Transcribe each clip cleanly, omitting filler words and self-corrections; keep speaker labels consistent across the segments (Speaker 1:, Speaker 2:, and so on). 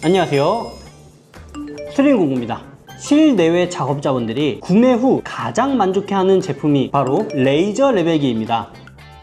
Speaker 1: 안녕하세요, 스트링공구입니다. 실내외 작업자분들이 구매 후 가장 만족해하는 제품이 바로 레이저 레벨기입니다.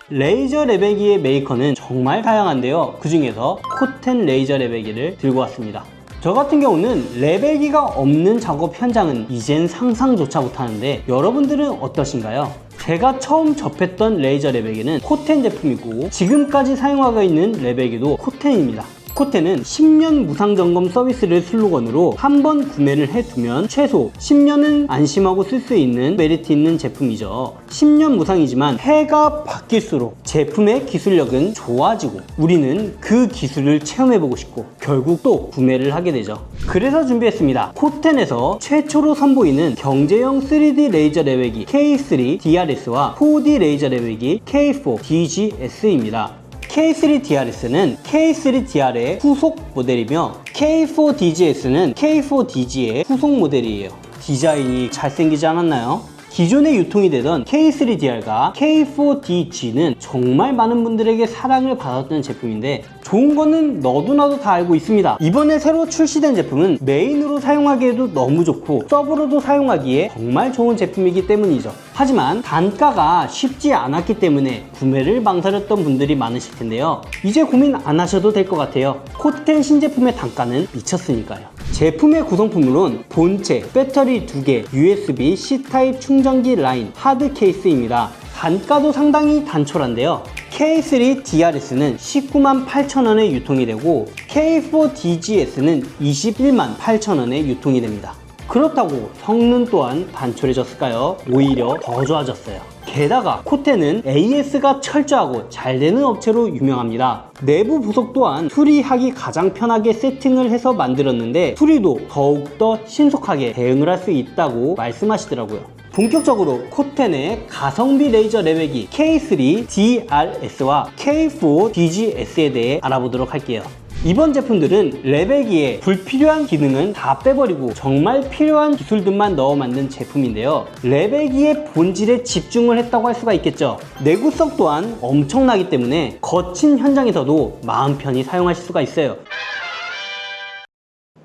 Speaker 1: 레이저 레벨기의 메이커는 정말 다양한데요, 그 중에서 코텐 레이저 레벨기를 들고 왔습니다. 저 같은 경우는 레벨기가 없는 작업 현장은 이젠 상상조차 못하는데 여러분들은 어떠신가요? 제가 처음 접했던 레이저 레벨기는 코텐 제품이고 지금까지 사용하고 있는 레벨기도 코텐입니다. 코텐은 10년 무상점검 서비스를 슬로건으로 한번 구매를 해두면 최소 10년은 안심하고 쓸 수 있는 메리트 있는 제품이죠. 10년 무상이지만 해가 바뀔수록 제품의 기술력은 좋아지고 우리는 그 기술을 체험해보고 싶고 결국 또 구매를 하게 되죠. 그래서 준비했습니다. 코텐에서 최초로 선보이는 경제형 3D 레이저 레벨기 K3 DRS와 4D 레이저 레벨기 K4 DGS입니다. K3DRS는 K3DR의 후속 모델이며 K4DGS는 K4DG의 후속 모델이에요. 디자인이 잘생기지 않았나요? 기존에 유통이 되던 K3DR과 K4DG는 정말 많은 분들에게 사랑을 받았던 제품인데 좋은 거는 너도나도 다 알고 있습니다. 이번에 새로 출시된 제품은 메인으로 사용하기에도 너무 좋고 서브로도 사용하기에 정말 좋은 제품이기 때문이죠. 하지만 단가가 쉽지 않았기 때문에 구매를 망설였던 분들이 많으실 텐데요, 이제 고민 안 하셔도 될 것 같아요. 코텐 신제품의 단가는 미쳤으니까요. 제품의 구성품으로는 본체, 배터리 2개, USB C타입 충전기 라인, 하드 케이스입니다. 단가도 상당히 단촐한데요, K3DRS는 19만 8천원에 유통이 되고 K4DGS는 21만 8천원에 유통이 됩니다. 그렇다고 성능 또한 단촐해졌을까요? 오히려 더 좋아졌어요. 게다가 코텐은 AS가 철저하고 잘 되는 업체로 유명합니다. 내부 부속 또한 수리하기 가장 편하게 세팅을 해서 만들었는데 수리도 더욱더 신속하게 대응을 할 수 있다고 말씀하시더라고요. 본격적으로 코텐의 가성비 레이저 레벨기 K3DRS와 K4DGS에 대해 알아보도록 할게요. 이번 제품들은 레벨기에 불필요한 기능은 다 빼버리고 정말 필요한 기술들만 넣어 만든 제품인데요, 레벨기의 본질에 집중을 했다고 할 수가 있겠죠. 내구성 또한 엄청나기 때문에 거친 현장에서도 마음 편히 사용하실 수가 있어요.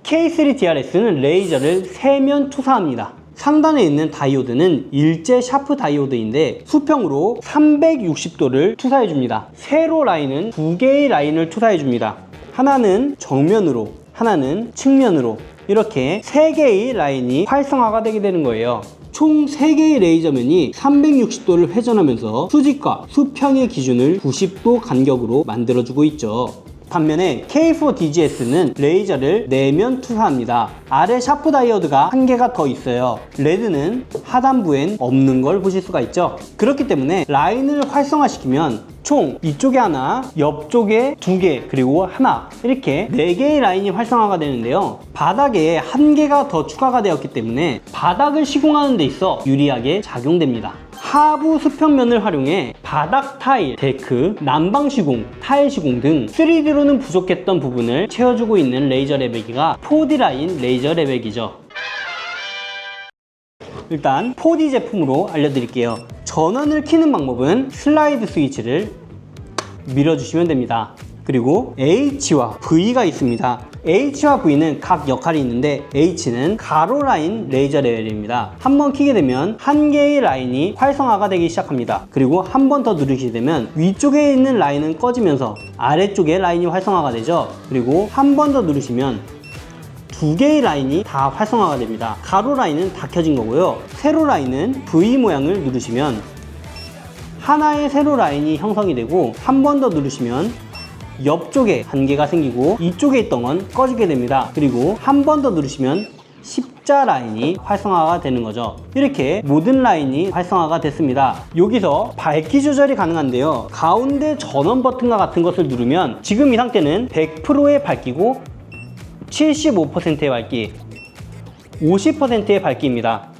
Speaker 1: K3DRS는 레이저를 3면 투사합니다. 상단에 있는 다이오드는 일제 샤프 다이오드인데 수평으로 360도를 투사해줍니다. 세로 라인은 2개의 라인을 투사해줍니다. 하나는 정면으로, 하나는 측면으로, 이렇게 3개의 라인이 활성화가 되게 되는 거예요. 총 3개의 레이저면이 360도를 회전하면서 수직과 수평의 기준을 90도 간격으로 만들어주고 있죠. 반면에 K4DGS는 레이저를 4면 투사합니다. 아래 샤프 다이오드가 1개가 더 있어요. 레드는 하단부엔 없는 걸 보실 수가 있죠. 그렇기 때문에 라인을 활성화시키면 총 이쪽에 하나, 옆쪽에 2개, 그리고 하나, 이렇게 4개의 라인이 활성화가 되는데요, 바닥에 1개가 더 추가가 되었기 때문에 바닥을 시공하는 데 있어 유리하게 작용됩니다. 하부 수평면을 활용해 바닥 타일, 데크, 난방 시공, 타일 시공 등 3D로는 부족했던 부분을 채워주고 있는 레이저 레벨기가 4D 라인 레이저 레벨기죠. 일단 4D 제품으로 알려드릴게요. 전원을 켜는 방법은 슬라이드 스위치를 밀어주시면 됩니다. 그리고 H와 V가 있습니다. H와 V는 각 역할이 있는데 H는 가로 라인 레이저 레벨입니다. 한번 켜게 되면 1개의 라인이 활성화가 되기 시작합니다. 그리고 한 번 더 누르시게 되면 위쪽에 있는 라인은 꺼지면서 아래쪽에 라인이 활성화가 되죠. 그리고 한 번 더 누르시면 2개의 라인이 다 활성화가 됩니다. 가로 라인은 다 켜진 거고요, 세로 라인은 V 모양을 누르시면 하나의 세로 라인이 형성이 되고 한 번 더 누르시면 옆쪽에 1개가 생기고 이쪽에 있던 건 꺼지게 됩니다. 그리고 한 번 더 누르시면 십자 라인이 활성화가 되는 거죠. 이렇게 모든 라인이 활성화가 됐습니다. 여기서 밝기 조절이 가능한데요, 가운데 전원 버튼과 같은 것을 누르면 지금 이 상태는 100%의 밝기고 75%의 밝기, 50%의 밝기입니다.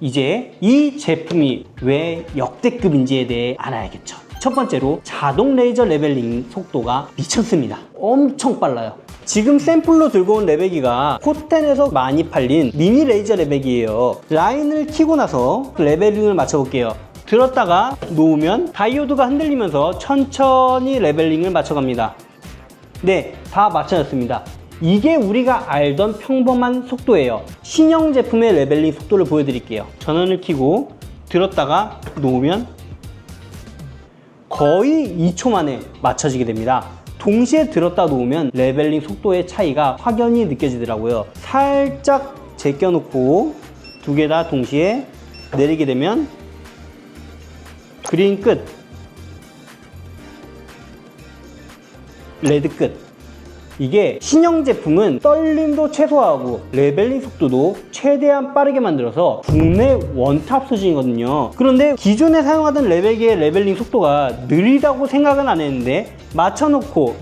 Speaker 1: 이제 이 제품이 왜 역대급인지에 대해 알아야겠죠. 첫 번째로 자동 레이저 레벨링 속도가 미쳤습니다. 엄청 빨라요. 지금 샘플로 들고 온 레벨기가 코텐에서 많이 팔린 미니 레이저 레벨기예요. 라인을 켜고 나서 레벨링을 맞춰볼게요. 들었다가 놓으면 다이오드가 흔들리면서 천천히 레벨링을 맞춰갑니다. 네, 다 맞춰졌습니다. 이게 우리가 알던 평범한 속도예요. 신형 제품의 레벨링 속도를 보여드릴게요. 전원을 켜고 들었다가 놓으면 거의 2초 만에 맞춰지게 됩니다. 동시에 들었다 놓으면 레벨링 속도의 차이가 확연히 느껴지더라고요. 살짝 제껴놓고 두 개 다 동시에 내리게 되면 그린 끝, 레드 끝. 이게 신형 제품은 떨림도 최소화하고 레벨링 속도도 최대한 빠르게 만들어서 국내 원탑 수준이거든요. 그런데 기존에 사용하던 레벨기의 레벨링 속도가 느리다고 생각은 안 했는데 맞춰놓고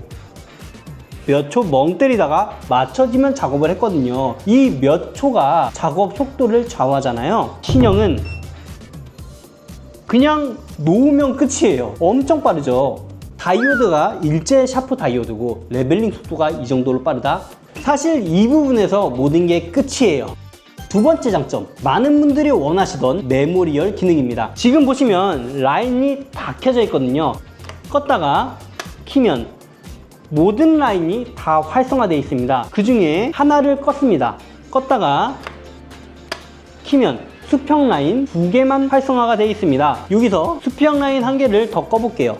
Speaker 1: 몇 초 멍 때리다가 맞춰지면 작업을 했거든요. 이 몇 초가 작업 속도를 좌우하잖아요. 신형은 그냥 놓으면 끝이에요. 엄청 빠르죠. 다이오드가 일제 샤프 다이오드고 레벨링 속도가 이 정도로 빠르다? 사실 이 부분에서 모든 게 끝이에요. 두 번째 장점, 많은 분들이 원하시던 메모리열 기능입니다. 지금 보시면 라인이 다 켜져 있거든요. 껐다가 키면 모든 라인이 다 활성화되어 있습니다. 그 중에 하나를 껐습니다. 껐다가 키면 수평 라인 2개만 활성화가 되어 있습니다. 여기서 수평 라인 1개를 더 꺼볼게요.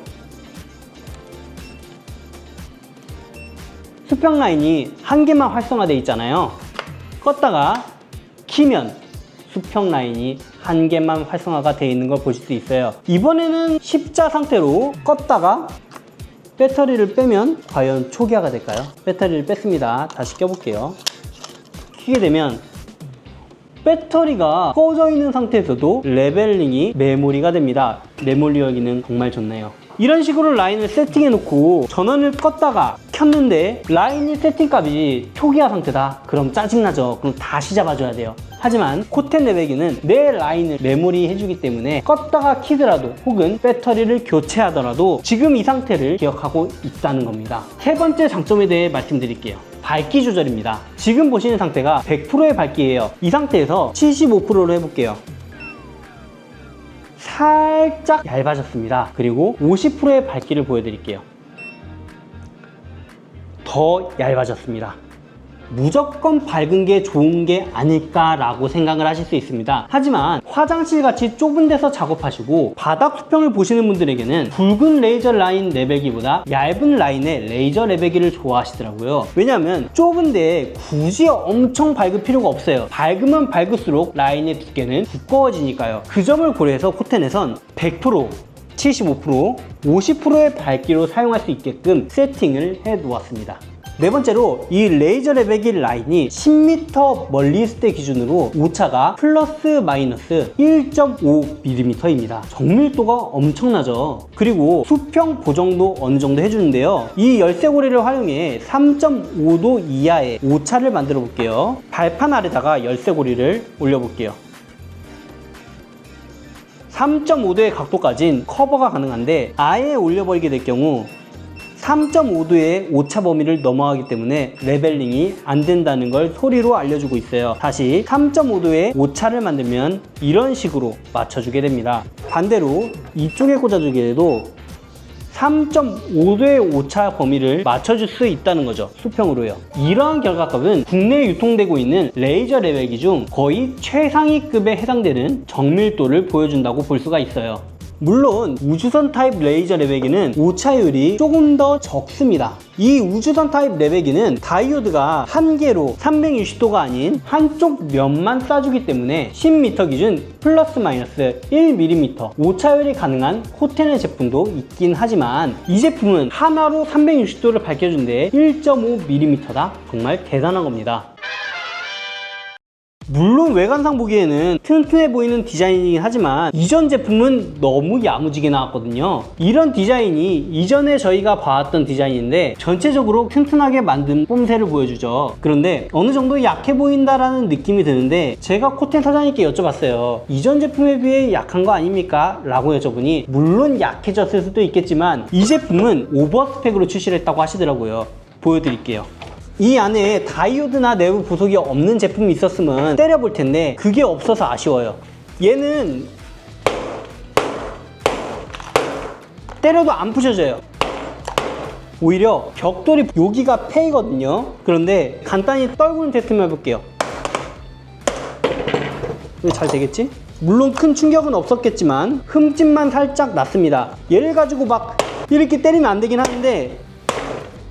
Speaker 1: 수평 라인이 1개만 활성화되어 있잖아요. 껐다가 키면 수평 라인이 1개만 활성화가 되어 있는 걸 보실 수 있어요. 이번에는 십자 상태로 껐다가 배터리를 빼면 과연 초기화가 될까요? 배터리를 뺐습니다. 다시 껴볼게요. 켜게 되면 배터리가 꺼져 있는 상태에서도 레벨링이 메모리가 됩니다. 메모리열 기능 정말 좋네요. 이런 식으로 라인을 세팅해 놓고 전원을 껐다가 켰는데 라인이 세팅값이 초기화 상태다? 그럼 짜증나죠. 그럼 다시 잡아줘야 돼요. 하지만 코텐 레벨기는 내 라인을 메모리 해주기 때문에 껐다가 키더라도 혹은 배터리를 교체하더라도 지금 이 상태를 기억하고 있다는 겁니다. 세 번째 장점에 대해 말씀드릴게요. 밝기 조절입니다. 지금 보시는 상태가 100%의 밝기예요. 이 상태에서 75%로 해볼게요. 살짝 얇아졌습니다. 그리고 50%의 밝기를 보여드릴게요. 더 얇아졌습니다. 무조건 밝은 게 좋은 게 아닐까라고 생각을 하실 수 있습니다. 하지만 화장실 같이 좁은 데서 작업하시고 바닥 수평을 보시는 분들에게는 굵은 레이저 라인 레벨기보다 얇은 라인의 레이저 레벨기를 좋아하시더라고요. 왜냐하면 좁은데 굳이 엄청 밝을 필요가 없어요. 밝으면 밝을수록 라인의 두께는 두꺼워지니까요. 그 점을 고려해서 코텐에선 100%, 75%, 50%의 밝기로 사용할 수 있게끔 세팅을 해 놓았습니다. 네 번째로 이 레이저 레벨기 라인이 10m 멀리 있을 때 기준으로 오차가 플러스 마이너스 1.5mm입니다. 정밀도가 엄청나죠. 그리고 수평 보정도 어느 정도 해주는데요. 이 열쇠고리를 활용해 3.5도 이하의 오차를 만들어 볼게요. 발판 아래다가 열쇠고리를 올려볼게요. 3.5도의 각도까진 커버가 가능한데 아예 올려버리게 될 경우 3.5도의 오차 범위를 넘어가기 때문에 레벨링이 안 된다는 걸 소리로 알려주고 있어요. 다시 3.5도의 오차를 만들면 이런 식으로 맞춰주게 됩니다. 반대로 이쪽에 꽂아주게 돼도 3.5도의 오차 범위를 맞춰줄 수 있다는 거죠. 수평으로요. 이러한 결과값은 국내에 유통되고 있는 레이저 레벨기 중 거의 최상위급에 해당되는 정밀도를 보여준다고 볼 수가 있어요. 물론 우주선 타입 레이저 레벨기는 오차율이 조금 더 적습니다. 이 우주선 타입 레벨기는 다이오드가 한 개로 360도가 아닌 한쪽 면만 쏴주기 때문에 10m 기준 플러스 마이너스 1mm 오차율이 가능한 코텐의 제품도 있긴 하지만 이 제품은 하나로 360도를 밝혀준데 1.5mm다? 정말 대단한 겁니다. 물론 외관상 보기에는 튼튼해 보이는 디자인이긴 하지만 이전 제품은 너무 야무지게 나왔거든요. 이런 디자인이 이전에 저희가 봐왔던 디자인인데 전체적으로 튼튼하게 만든 뽐새를 보여주죠. 그런데 어느 정도 약해 보인다라는 느낌이 드는데 제가 코텐 사장님께 여쭤봤어요. 이전 제품에 비해 약한 거 아닙니까? 라고 여쭤보니 물론 약해졌을 수도 있겠지만 이 제품은 오버스펙으로 출시를 했다고 하시더라고요. 보여드릴게요. 이 안에 다이오드나 내부 부속이 없는 제품이 있었으면 때려볼 텐데 그게 없어서 아쉬워요. 얘는 때려도 안 부셔져요. 오히려 벽돌이 여기가 폐이거든요. 그런데 간단히 떨구는 테스트 한번 해볼게요. 이거 잘 되겠지? 물론 큰 충격은 없었겠지만 흠집만 살짝 났습니다. 얘를 가지고 막 이렇게 때리면 안 되긴 하는데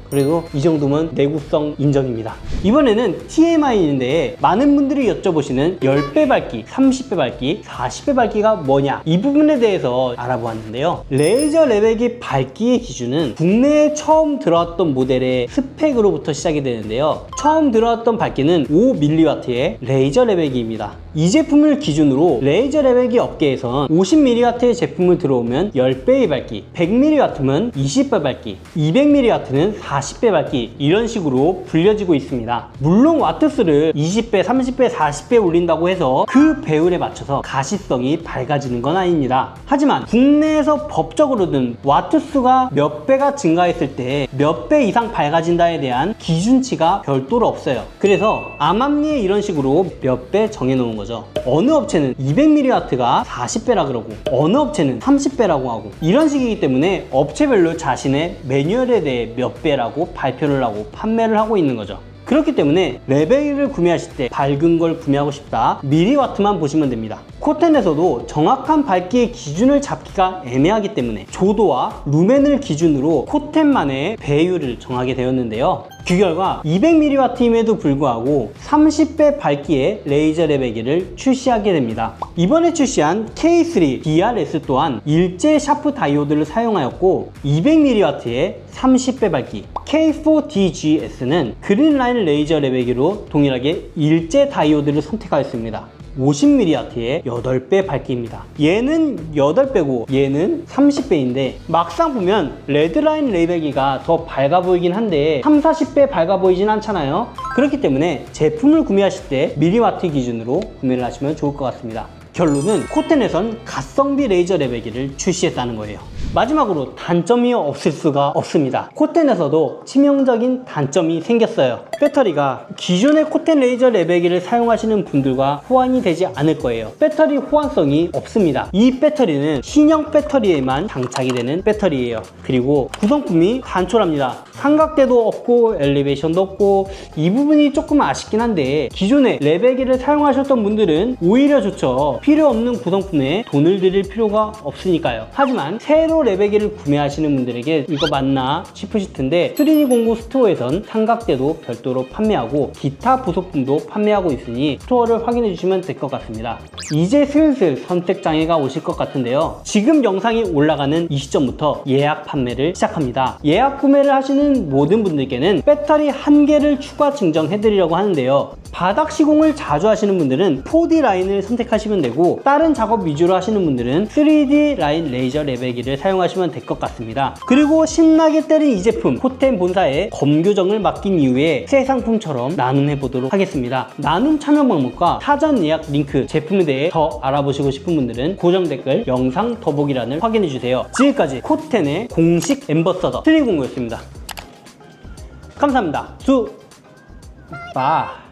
Speaker 1: 그래도 이 정도면 내구성 인정입니다. 이번에는 TMI인데 많은 분들이 여쭤보시는 10배 밝기, 30배 밝기, 40배 밝기가 뭐냐, 이 부분에 대해서 알아보았는데요. 레이저 레벨기 밝기의 기준은 국내에 처음 들어왔던 모델의 스펙으로부터 시작이 되는데요. 처음 들어왔던 밝기는 5mW의 레이저 레벨기입니다. 이 제품을 기준으로 레이저 레벨기 업계에선 50mW의 제품을 들어오면 10배의 밝기, 100mW면 20배 밝기, 200mW는 40배 밝기, 이런 식으로 불려지고 있습니다. 물론 와트수를 20배, 30배, 40배 올린다고 해서 그 배율에 맞춰서 가시성이 밝아지는 건 아닙니다. 하지만 국내에서 법적으로는 와트수가 몇 배가 증가했을 때 몇 배 이상 밝아진다에 대한 기준치가 별도로 없어요. 그래서 암암리에 이런 식으로 몇 배 정해놓은 거죠. 어느 업체는 200mW가 40배라 그러고 어느 업체는 30배라고 하고 이런 식이기 때문에 업체별로 자신의 매뉴얼에 대해 몇 배라고 발표를 하고 판매를 하고 있는 거죠. 그렇기 때문에 레벨을 구매하실 때 밝은 걸 구매하고 싶다, 미리와트만 보시면 됩니다. 코텐에서도 정확한 밝기의 기준을 잡기가 애매하기 때문에 조도와 루멘을 기준으로 코텐만의 배율을 정하게 되었는데요. 그 결과 200mW임에도 불구하고 30배 밝기의 레이저 레벨기를 출시하게 됩니다. 이번에 출시한 K3 DRS 또한 일제 샤프 다이오드를 사용하였고 200mW의 30배 밝기, K4 DGS는 그린라인 레이저 레벨기로 동일하게 일제 다이오드를 선택하였습니다. 50mW의 8배 밝기입니다. 얘는 8배고 얘는 30배인데 막상 보면 레드라인 레벨기가 더 밝아 보이긴 한데 3, 40배 밝아 보이진 않잖아요. 그렇기 때문에 제품을 구매하실 때 밀리와트 기준으로 구매를 하시면 좋을 것 같습니다. 결론은 코텐에선 가성비 레이저 레벨기를 출시했다는 거예요. 마지막으로 단점이 없을 수가 없습니다. 코텐에서도 치명적인 단점이 생겼어요. 배터리가 기존의 코텐 레이저 레벨기를 사용하시는 분들과 호환이 되지 않을 거예요. 배터리 호환성이 없습니다. 이 배터리는 신형 배터리에만 장착이 되는 배터리예요. 그리고 구성품이 단촐합니다. 삼각대도 없고 엘리베이션도 없고 이 부분이 조금 아쉽긴 한데 기존에 레벨기를 사용하셨던 분들은 오히려 좋죠. 필요 없는 구성품에 돈을 들일 필요가 없으니까요. 하지만 새로 레벨기를 구매하시는 분들에게 이거 맞나 싶으실 텐데 3D09 스토어에선 삼각대도 별도로 판매하고 기타 부속품도 판매하고 있으니 스토어를 확인해 주시면 될 것 같습니다. 이제 슬슬 선택 장애가 오실 것 같은데요. 지금 영상이 올라가는 이 시점부터 예약 판매를 시작합니다. 예약 구매를 하시는 모든 분들께는 배터리 1개를 추가 증정해 드리려고 하는데요. 바닥 시공을 자주 하시는 분들은 4D 라인을 선택하시면 되고 다른 작업 위주로 하시는 분들은 3D 라인 레이저 레벨기를 사용하시면 될 것 같습니다. 그리고 신나게 때린 이 제품 코텐 본사에 검교정을 맡긴 이후에 새 상품처럼 나눔해 보도록 하겠습니다. 나눔 참여 방법과 사전 예약 링크, 제품에 대해 더 알아보시고 싶은 분들은 고정 댓글 영상 더보기란을 확인해 주세요. 지금까지 코텐의 공식 앰버서더 3D09였습니다. 감사합니다. 빠